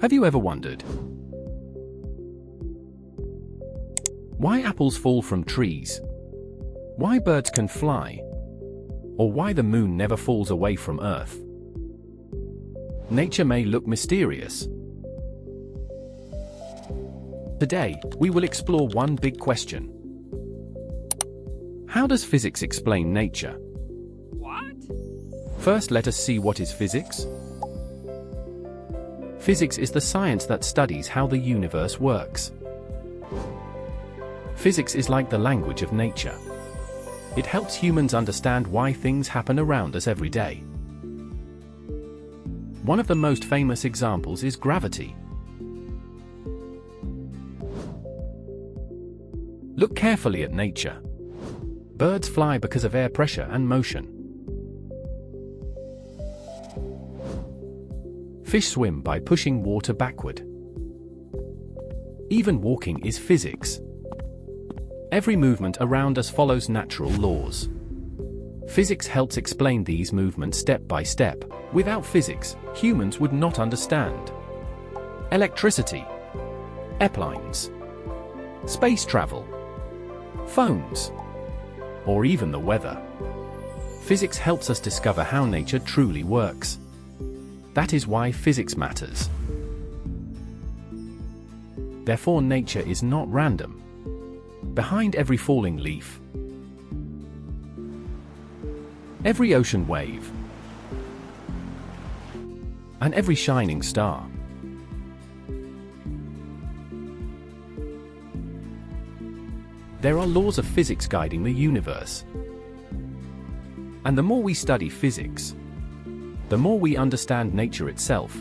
Have you ever wondered why apples fall from trees? Why birds can fly? Or why the moon never falls away from Earth? Nature may look mysterious. Today, we will explore one big question. How does physics explain nature? What? First, let us see what is physics. Physics is the science that studies how the universe works. Physics is like the language of nature. It helps humans understand why things happen around us every day. One of the most famous examples is gravity. Look carefully at nature. Birds fly because of air pressure and motion. Fish swim by pushing water backward. Even walking is physics. Every movement around us follows natural laws. Physics helps explain these movements step by step. Without physics, humans would not understand electricity, airplanes, space travel, phones, or even the weather. Physics helps us discover how nature truly works. That is why physics matters. Therefore, nature is not random. Behind every falling leaf, every ocean wave, and every shining star, there are laws of physics guiding the universe. And the more we study physics, the more we understand nature itself.